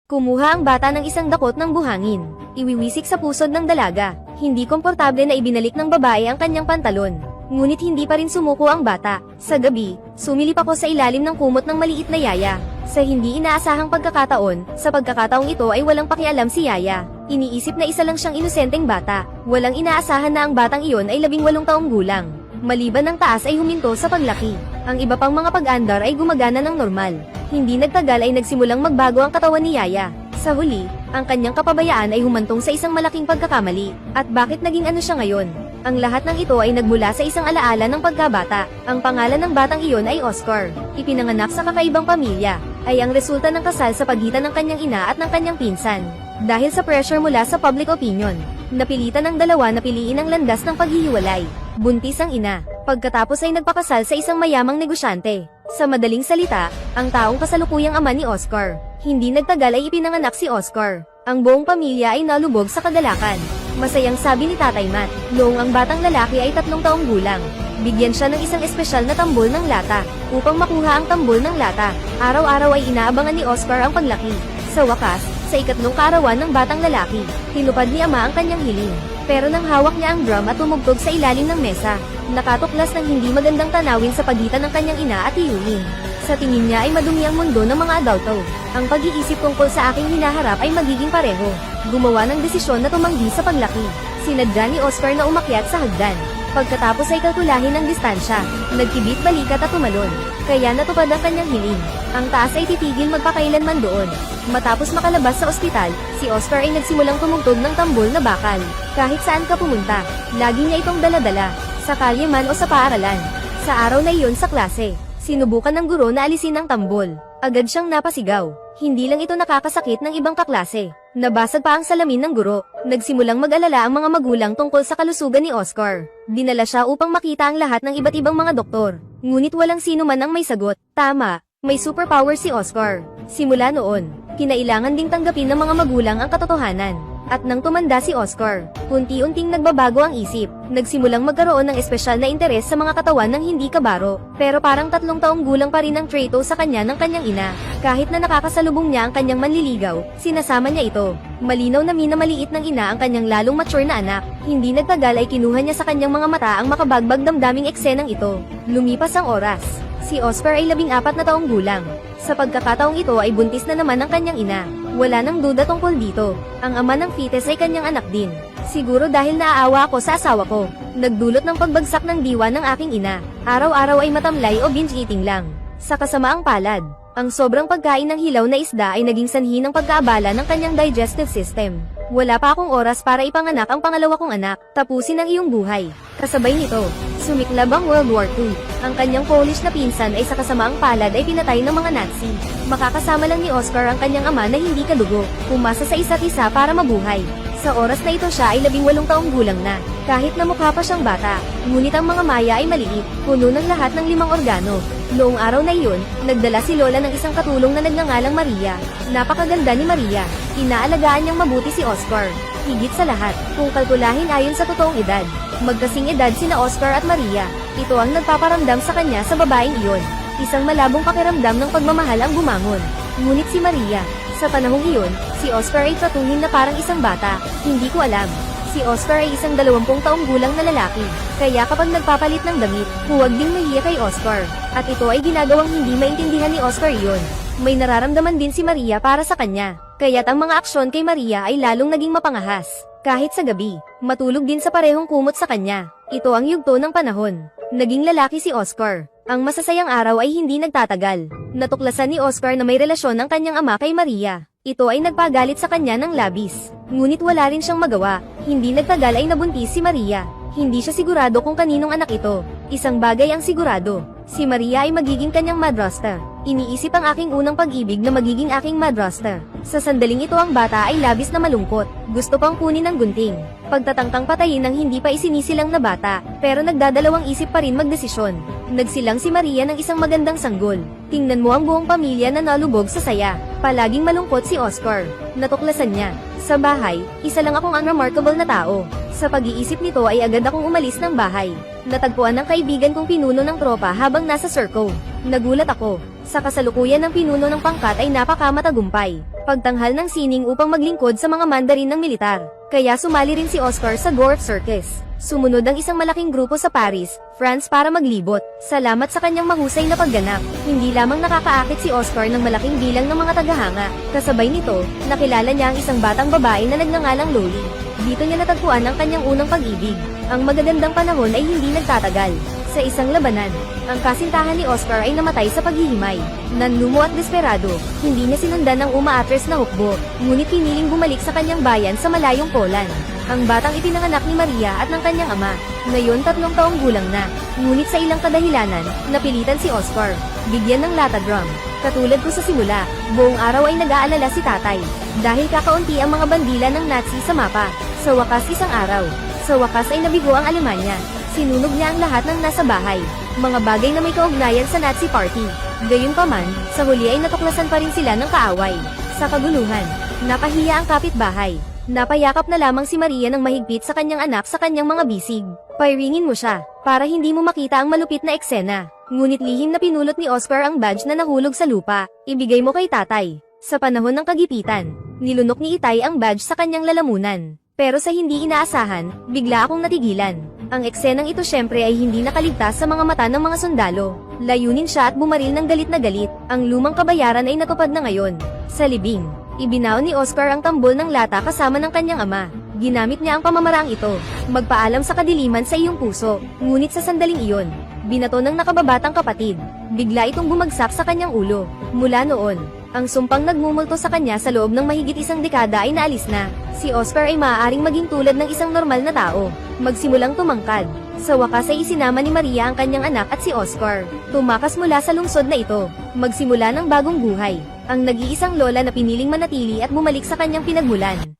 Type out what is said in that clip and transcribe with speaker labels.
Speaker 1: Kumuha ang bata ng isang dakot ng buhangin. Iwiwisik sa pusod ng dalaga. Hindi komportable na ibinalik ng babae ang kanyang pantalon. Ngunit hindi pa rin sumuko ang bata. Sa gabi, sumilip ako sa ilalim ng kumot ng maliit na yaya. Sa hindi inaasahang pagkakataon, sa pagkakataong ito ay walang pakialam si yaya. Iniisip na isa lang siyang inosenteng bata. Walang inaasahan na ang batang iyon ay 18 taong gulang. Maliban ng taas ay huminto sa paglaki. Ang iba pang mga pag-andar ay gumagana ng normal. Hindi nagtagal ay nagsimulang magbago ang katawan ni Yaya. Sa huli, ang kanyang kapabayaan ay humantong sa isang malaking pagkakamali. At bakit naging ano siya ngayon? Ang lahat ng ito ay nagmula sa isang alaala ng pagkabata. Ang pangalan ng batang iyon ay Oscar. Ipinanganak sa kakaibang pamilya. Ay ang resulta ng kasal sa pagitan ng kanyang ina at ng kanyang pinsan. Dahil sa pressure mula sa public opinion, napilitan ng dalawa na piliin ang landas ng paghihiwalay. Buntis ang ina. Pagkatapos ay nagpakasal sa isang mayamang negosyante. Sa madaling salita, ang taong kasalukuyang ama ni Oscar. Hindi nagtagal ay ipinanganak si Oscar. Ang buong pamilya ay nalubog sa kagalakan. Masayang sabi ni Tatay Matt, noong ang batang lalaki ay 3 taong gulang. Bigyan siya ng isang espesyal na tambol ng lata. Upang makuha ang tambol ng lata, araw-araw ay inaabangan ni Oscar ang paglaki. Sa wakas, sa 2 kaarawan ng batang lalaki, tinupad ni ama ang kanyang hiling. Pero nang hawak niya ang drum at tumugtog sa ilalim ng mesa, nakatuklas ng hindi magandang tanawin sa pagitan ng kanyang ina at tiyuhin. Sa tingin niya ay madumi ang mundo ng mga adulto. Ang pag-iisip tungkol sa aking hinaharap ay magiging pareho. Gumawa ng desisyon na tumanggi sa paglaki. Sinadya ni Oscar na umakyat sa hagdan. Pagkatapos ay kalkulahin ang distansya, nagkibit balikat at tumalon. Kaya natupad ang kanyang hiling. Ang taas ay titigil magpakailanman doon. Matapos makalabas sa ospital, si Oscar ay nagsimulang tumugtog ng tambol na bakal. Kahit saan ka pumunta, lagi niya itong dala-dala. Sa kalye man o sa paaralan. Sa araw na iyon sa klase, sinubukan ng guro na alisin ang tambol. Agad siyang napasigaw. Hindi lang ito nakakasakit ng ibang kaklase. Nabasag pa ang salamin ng guro. Nagsimulang mag-alala ang mga magulang tungkol sa kalusugan ni Oscar. Dinala siya upang makita ang lahat ng iba't ibang mga doktor. Ngunit walang sino man ang may sagot. Tama, may superpower si Oscar. Simula noon, kinailangan ding tanggapin ng mga magulang ang katotohanan. At nang tumanda si Oscar, unti-unting nagbabago ang isip. Nagsimulang magkaroon ng espesyal na interes sa mga katawan ng hindi kabaro. Pero parang 3 taong gulang pa rin ang traito sa kanya ng kanyang ina. Kahit na nakakasalubong niya ang kanyang manliligaw, sinasama niya ito. Malinaw na minamaliit ng ina ang kanyang lalong mature na anak. Hindi nagtagal ay kinuha niya sa kanyang mga mata ang makabagbag damdaming eksenang ito. Lumipas ang oras. Si Oscar ay 14 na taong gulang. Sa pagkakataong ito ay buntis na naman ang kanyang ina. Wala nang duda tungkol dito. Ang ama ng fetus ay kanyang anak din. Siguro dahil naaawa ako sa asawa ko. Nagdulot ng pagbagsak ng diwa ng aking ina. Araw-araw ay matamlay o binge eating lang. Sa kasamaang palad, ang sobrang pagkain ng hilaw na isda ay naging sanhi ng pagkaabala ng kanyang digestive system. Wala pa akong oras para ipanganak ang pangalawa kong anak. Tapusin ang iyong buhay. Kasabay nito, sumiklab ang World War II. Ang kanyang Polish na pinsan ay sa kasamaang palad ay pinatay ng mga Nazi. Makakasama lang ni Oscar ang kanyang ama na hindi kadugo. Pumasa sa isa't isa para mabuhay. Sa oras na ito siya ay 18 taong gulang na. Kahit na mukha pa siyang bata, ngunit ang mga maya ay maliit, puno ng lahat ng 5 organo. Noong araw na iyon, nagdala si Lola ng isang katulong na nagngangalang Maria. Napakaganda ni Maria. Inaalagaan niyang mabuti si Oscar. Higit sa lahat, kung kalkulahin ayon sa totoong edad, magkasing edad sina Oscar at Maria. Ito ang nagpaparamdam sa kanya sa babaeng iyon. Isang malabong pakiramdam ng pagmamahal ang bumangon. Ngunit si Maria, sa panahong iyon, si Oscar ay tratuhin na parang isang bata. Hindi ko alam. Si Oscar ay isang 20 taong gulang na lalaki. Kaya kapag nagpapalit ng damit, huwag ding mahiya kay Oscar. At ito ay ginagawang hindi maintindihan ni Oscar iyon. May nararamdaman din si Maria para sa kanya. Kaya't ang mga aksyon kay Maria ay lalong naging mapangahas. Kahit sa gabi, matulog din sa parehong kumot sa kanya. Ito ang yugto ng panahon. Naging lalaki si Oscar. Ang masasayang araw ay hindi nagtatagal. Natuklasan ni Oscar na may relasyon ng kanyang ama kay Maria. Ito ay nagpagalit sa kanya ng labis. Ngunit wala rin siyang magawa. Hindi nagtagal ay nabuntis si Maria. Hindi siya sigurado kung kaninong anak ito. Isang bagay ang sigurado. Si Maria ay magiging kanyang madrasta. Iniisip ang aking unang pag-ibig na magiging aking madrasta. Sa sandaling ito ang bata ay labis na malungkot. Gusto pang kunin ng gunting. Pagtatangkang patayin ng hindi pa isinisilang na bata, pero nagdadalawang isip pa rin magdesisyon. Nagsilang si Maria ng isang magandang sanggol. Tingnan mo ang buong pamilya na nalubog sa saya. Palaging malungkot si Oscar. Natuklasan niya. Sa bahay, isa lang akong unremarkable na tao. Sa pag-iisip nito ay agad akong umalis ng bahay. Natagpuan ng kaibigan kong pinuno ng tropa habang nasa circle. Nagulat ako. Sa kasalukuyan ng pinuno ng pangkat ay napakamatagumpay. pagtanghal ng sining upang maglingkod sa mga mandarin ng militar. Kaya sumali rin si Oscar sa Dwarf Circus. Sumunod ang isang malaking grupo sa Paris, France para maglibot. Salamat sa kanyang mahusay na pagganap, hindi lamang nakakaakit si Oscar ng malaking bilang ng mga tagahanga. Kasabay nito, nakilala niya ang isang batang babae na nagngangalang Loli. Dito niya natagpuan ang kanyang unang pag-ibig. Ang magagandang panahon ay hindi nagtatagal. Sa isang labanan, ang kasintahan ni Oscar ay namatay sa paghihimay. Nanlumo at desperado, hindi niya sinundan ng umaatres na hukbo, ngunit piniling bumalik sa kanyang bayan sa malayong Poland. Ang batang ipinanganak ni Maria at ng kanyang ama, ngayon 3 taong gulang na, ngunit sa ilang kadahilanan, napilitan si Oscar, bigyan ng lata drum. Katulad ko sa simula, buong araw ay nag-aalala si tatay, dahil kakaunti ang mga bandila ng Nazi sa mapa. Sa wakas isang araw, sa wakas ay nabigo ang Alemanya. Sinunog niya ang lahat ng nasa bahay, mga bagay na may kaugnayan sa Nazi Party. Gayunpaman, sa huli ay natuklasan pa rin sila ng kaaway. Sa kaguluhan, napahiya ang kapitbahay. Napayakap na lamang si Maria ng mahigpit sa kanyang anak sa kanyang mga bisig. Pairingin mo siya, para hindi mo makita ang malupit na eksena. Ngunit lihim na pinulot ni Oscar ang badge na nahulog sa lupa. Ibigay mo kay tatay. Sa panahon ng kagipitan, nilunok ni Itay ang badge sa kanyang lalamunan. Pero sa hindi inaasahan, bigla akong natigilan. Ang eksenang ito syempre ay hindi nakaligtas sa mga mata ng mga sundalo. Layunin siya at bumaril ng galit na galit. Ang lumang kabayaran ay natupad na ngayon. Sa libing, ibinaw ni Oscar ang tambol ng lata kasama ng kanyang ama. Ginamit niya ang pamamaraang ito, magpaalam sa kadiliman sa iyong puso. Ngunit sa sandaling iyon, binato ng nakababatang kapatid. Bigla itong bumagsak sa kanyang ulo. Mula noon, ang sumpang nagmumulto sa kanya sa loob ng mahigit isang dekada ay naalis na. Si Oscar ay maaaring maging tulad ng isang normal na tao, magsimulang tumangkad. Sa wakas ay isinama ni Maria ang kanyang anak at si Oscar. Tumakas mula sa lungsod na ito, magsimula ng bagong buhay. Ang nag-iisang lola na piniling manatili at bumalik sa kanyang pinagmulan.